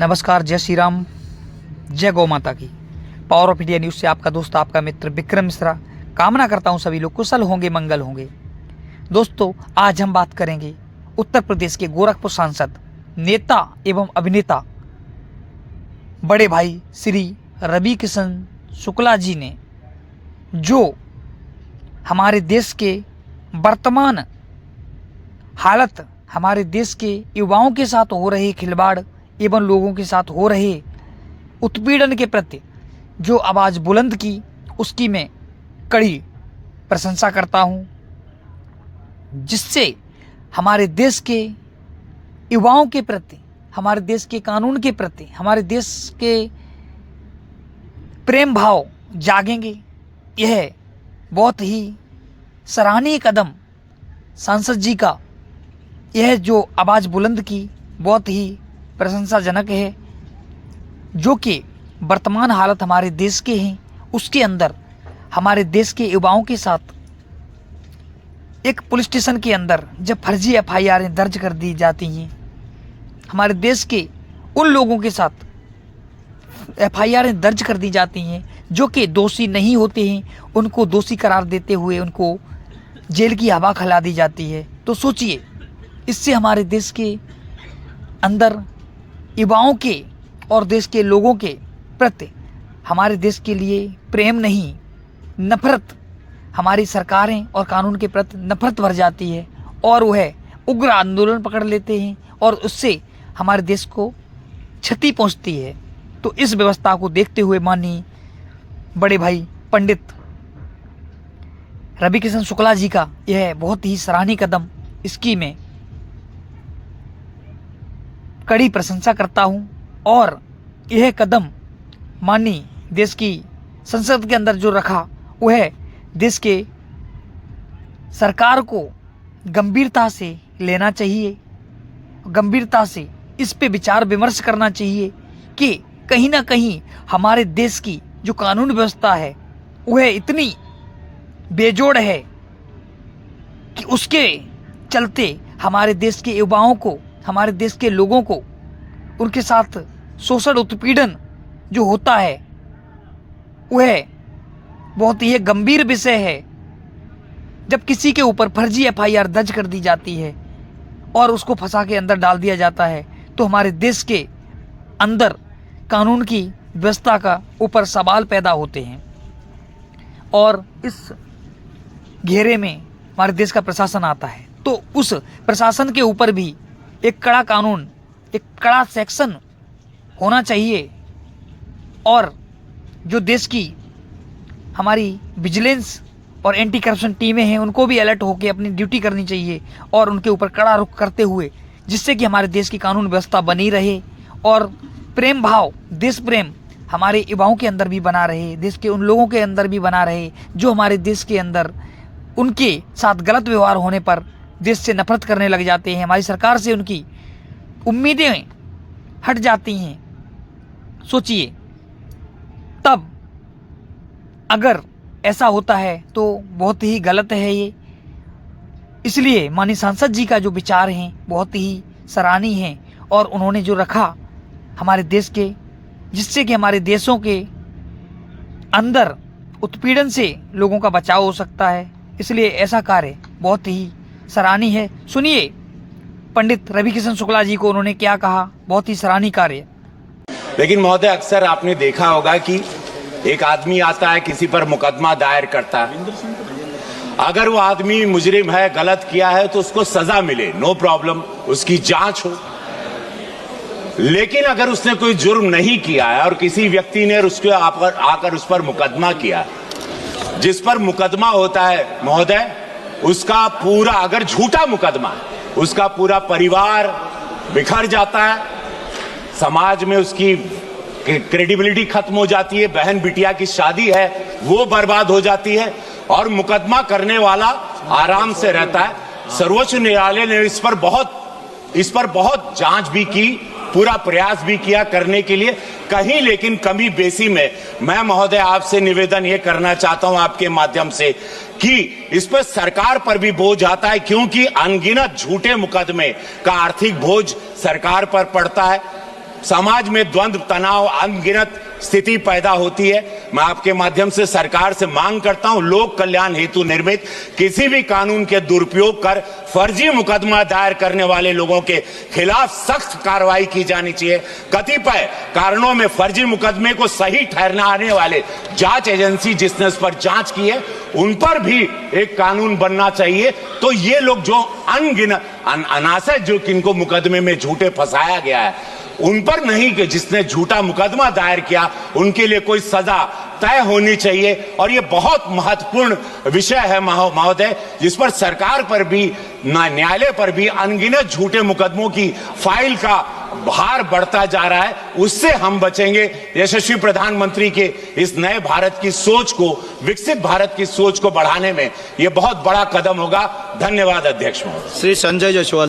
नमस्कार, जय श्री राम, जय गौ माता की। पावर ऑफ इंडिया न्यूज़ से आपका दोस्त, आपका मित्र विक्रम मिश्रा। कामना करता हूं सभी लोग कुशल होंगे, मंगल होंगे। दोस्तों, आज हम बात करेंगे उत्तर प्रदेश के गोरखपुर सांसद, नेता एवं अभिनेता बड़े भाई श्री रवि किशन शुक्ला जी ने जो हमारे देश के वर्तमान हालत, हमारे देश के युवाओं के साथ हो रहे खिलवाड़ एवं लोगों के साथ हो रहे उत्पीड़न के प्रति जो आवाज़ बुलंद की, उसकी मैं कड़ी प्रशंसा करता हूं, जिससे हमारे देश के युवाओं के प्रति, हमारे देश के कानून के प्रति, हमारे देश के प्रेम भाव जागेंगे। यह बहुत ही सराहनीय कदम सांसद जी का, यह जो आवाज़ बुलंद की, बहुत ही प्रशंसाजनक है। जो कि वर्तमान हालत हमारे देश के हैं, उसके अंदर हमारे देश के युवाओं के साथ एक पुलिस स्टेशन के अंदर जब फर्जी FIR दर्ज कर दी जाती हैं, हमारे देश के उन लोगों के साथ FIR दर्ज कर दी जाती हैं जो कि दोषी नहीं होते हैं, उनको दोषी करार देते हुए उनको जेल की हवा खिला दी जाती है। तो सोचिए, इससे हमारे देश के अंदर युवाओं के और देश के लोगों के प्रति, हमारे देश के लिए प्रेम नहीं, नफरत, हमारी सरकारें और कानून के प्रति नफरत भर जाती है और वह उग्र आंदोलन पकड़ लेते हैं और उससे हमारे देश को क्षति पहुंचती है। तो इस व्यवस्था को देखते हुए माननीय बड़े भाई पंडित रवि किशन शुक्ला जी का यह बहुत ही सराहनीय कदम, इसकी मैं कड़ी प्रशंसा करता हूं। और यह कदम माननीय देश की संसद के अंदर जो रखा, वह देश के सरकार को गंभीरता से लेना चाहिए, गंभीरता से इस पे विचार विमर्श करना चाहिए कि कहीं ना कहीं हमारे देश की जो कानून व्यवस्था है वह इतनी बेजोड़ है कि उसके चलते हमारे देश के युवाओं को, हमारे देश के लोगों को, उनके साथ शोषण उत्पीड़न जो होता है वह बहुत ही गंभीर विषय है। जब किसी के ऊपर फर्जी FIR दर्ज कर दी जाती है और उसको फंसा के अंदर डाल दिया जाता है, तो हमारे देश के अंदर कानून की व्यवस्था का ऊपर सवाल पैदा होते हैं। और इस घेरे में हमारे देश का प्रशासन आता है, तो उस प्रशासन के ऊपर भी एक कड़ा कानून, एक कड़ा सेक्शन होना चाहिए। और जो देश की हमारी विजिलेंस और एंटी करप्शन टीमें हैं, उनको भी अलर्ट होकर अपनी ड्यूटी करनी चाहिए और उनके ऊपर कड़ा रुख करते हुए, जिससे कि हमारे देश की कानून व्यवस्था बनी रहे और प्रेम भाव, देश प्रेम हमारे युवाओं के अंदर भी बना रहे, देश के उन लोगों के अंदर भी बना रहे जो हमारे देश के अंदर उनके साथ गलत व्यवहार होने पर देश से नफरत करने लग जाते हैं, हमारी सरकार से उनकी उम्मीदें हट जाती हैं। सोचिए, तब अगर ऐसा होता है तो बहुत ही गलत है ये। इसलिए माननीय सांसद जी का जो विचार हैं बहुत ही सराहनीय हैं और उन्होंने जो रखा हमारे देश के, जिससे कि हमारे देशों के अंदर उत्पीड़न से लोगों का बचाव हो सकता है, इसलिए ऐसा कार्य बहुत ही सराहनीय है। सुनिए पंडित रवि किशन शुक्ला जी को उन्होंने क्या कहा, बहुत ही सराहनीय कार्य। लेकिन महोदय, अक्सर आपने देखा होगा कि एक आदमी आता है, किसी पर मुकदमा दायर करता है, अगर वो आदमी मुजरिम है, गलत किया है, तो उसको सजा मिले, नो प्रॉब्लम, उसकी जांच हो। लेकिन अगर उसने कोई जुर्म नहीं किया है और किसी व्यक्ति ने उसके आकर उस पर मुकदमा किया, जिस पर मुकदमा होता है महोदय, उसका पूरा, अगर झूठा मुकदमा है, उसका पूरा परिवार बिखर जाता है, समाज में उसकी क्रेडिबिलिटी खत्म हो जाती है, बहन बिटिया की शादी है वो बर्बाद हो जाती है और मुकदमा करने वाला आराम से रहता है। सर्वोच्च न्यायालय ने इस पर बहुत जांच भी की, पूरा प्रयास भी किया करने के लिए, कहीं लेकिन कमी बेसी में मैं महोदय आपसे निवेदन ये करना चाहता हूं आपके माध्यम से कि इस पर सरकार पर भी बोझ आता है, क्योंकि अनगिनत झूठे मुकदमे का आर्थिक बोझ सरकार पर पड़ता है। समाज में द्वंद्व, तनाव, अनगिनत स्थिति पैदा होती है। मैं आपके माध्यम से सरकार से मांग करता हूं, लोक कल्याण हेतु निर्मित किसी भी कानून के दुरुपयोग कर फर्जी मुकदमा दायर करने वाले लोगों के खिलाफ सख्त कार्रवाई की जानी चाहिए। कतिपय कारणों में फर्जी मुकदमे को सही ठहराने वाले जांच एजेंसी जिसने इस पर जांच की है, उन पर भी एक कानून बनना चाहिए। तो ये लोग जो अनासय जो किनको मुकदमे में झूठे फंसाया गया है, उन पर नहीं कि जिसने झूठा मुकदमा दायर किया उनके लिए कोई सजा तय होनी चाहिए। और ये बहुत महत्वपूर्ण विषय है महोदय, जिस पर सरकार पर भी, न्यायालय पर भी अनगिनत झूठे मुकदमों की फाइल का भार बढ़ता जा रहा है। उससे हम बचेंगे। यशस्वी प्रधानमंत्री के इस नए भारत की सोच को, विकसित भारत की सोच को बढ़ाने में यह बहुत बड़ा कदम होगा। धन्यवाद अध्यक्ष महोदय। श्री संजय जायसवाल।